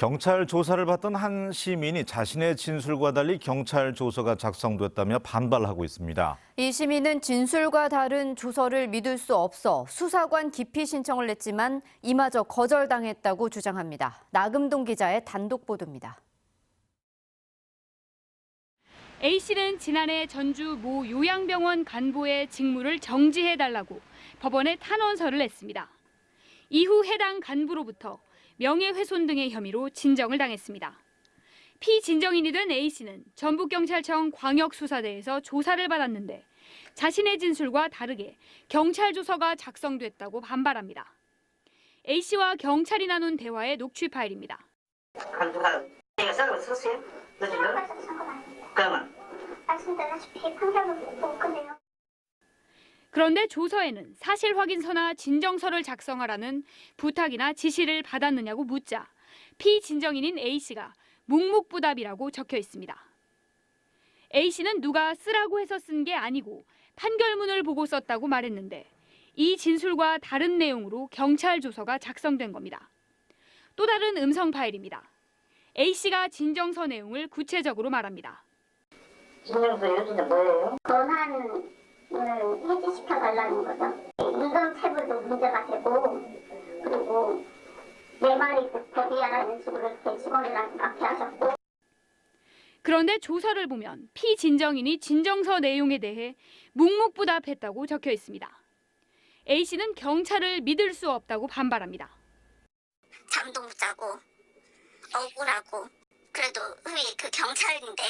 경찰 조사를 받던 한 시민이 자신의 진술과 달리 경찰 조서가 작성됐다며 반발하고 있습니다. 이 시민은 진술과 다른 조서를 믿을 수 없어 수사관 기피 신청을 냈지만 이마저 거절당했다고 주장합니다. 나금동 기자의 단독 보도입니다. A씨는 지난해 전주 모 요양병원 간부의 직무를 정지해달라고 법원에 탄원서를 냈습니다. 이후 해당 간부로부터 명예훼손 등의 혐의로 진정을 당했습니다. 피진정인이 된 A씨는 전북경찰청 광역수사대에서 조사를 받았는데 자신의 진술과 다르게 경찰 조서가 작성됐다고 반발합니다. A씨와 경찰이 나눈 대화의 녹취 파일입니다. 간부가 내가 쌀을 썼어요? 늦으면? 그러면? 말씀드렸다시피 판결을 못 끝내요. 그런데 조서에는 사실 확인서나 진정서를 작성하라는 부탁이나 지시를 받았느냐고 묻자 피진정인인 A씨가 묵묵부답이라고 적혀 있습니다. A씨는 누가 쓰라고 해서 쓴 게 아니고 판결문을 보고 썼다고 말했는데 이 진술과 다른 내용으로 경찰 조서가 작성된 겁니다. 또 다른 음성 파일입니다. A씨가 진정서 내용을 구체적으로 말합니다. 진정서 요즘에 뭐예요? 권한을 해지시켜달라는 거죠. 인감체불도 문제가 되고 그리고 내 말이 법이야라는 식으로 이렇게 직원이랑 그렇게 하셨고. 그런데 조서를 보면 피진정인이 진정서 내용에 대해 묵묵부답했다고 적혀 있습니다. A씨는 경찰을 믿을 수 없다고 반발합니다. 잠도 못 자고 억울하고 그래도 그 경찰인데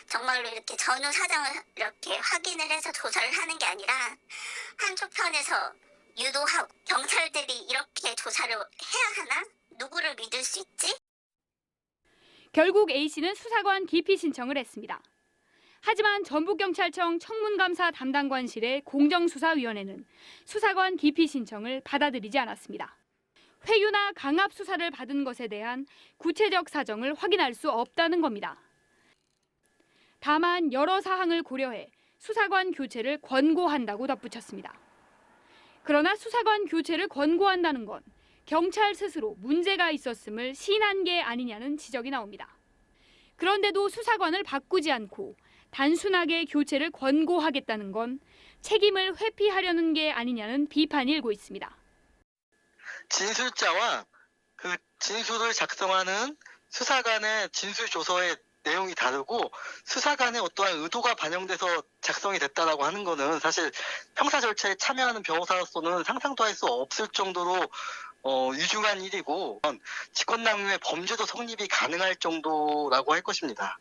정말로 이렇게 전후 사정을 이렇게 확인을 해서 조사를 하는 게 아니라 한쪽 편에서 유도하고 경찰들이 이렇게 조사를 해야 하나? 누구를 믿을 수 있지? 결국 A씨는 수사관 기피 신청을 했습니다. 하지만 전북경찰청 청문감사 담당관실의 공정수사위원회는 수사관 기피 신청을 받아들이지 않았습니다. 회유나 강압 수사를 받은 것에 대한 구체적 사정을 확인할 수 없다는 겁니다. 다만 여러 사항을 고려해 수사관 교체를 권고한다고 덧붙였습니다. 그러나 수사관 교체를 권고한다는 건 경찰 스스로 문제가 있었음을 시인한 게 아니냐는 지적이 나옵니다. 그런데도 수사관을 바꾸지 않고 단순하게 교체를 권고하겠다는 건 책임을 회피하려는 게 아니냐는 비판이 일고 있습니다. 진술자와 그 진술을 작성하는 수사관의 진술 조서의 내용이 다르고 수사관의 어떠한 의도가 반영돼서 작성이 됐다라고 하는 거는 사실 형사 절차에 참여하는 변호사로서는 상상도 할 수 없을 정도로 유중한 일이고 직권남용의 범죄도 성립이 가능할 정도라고 할 것입니다.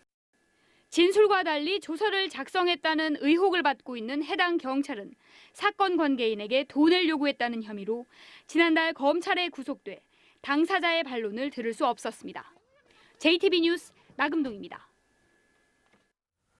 진술과 달리 조서를 작성했다는 의혹을 받고 있는 해당 경찰은 사건 관계인에게 돈을 요구했다는 혐의로 지난달 검찰에 구속돼 당사자의 반론을 들을 수 없었습니다. JTB 뉴스 나금동입니다.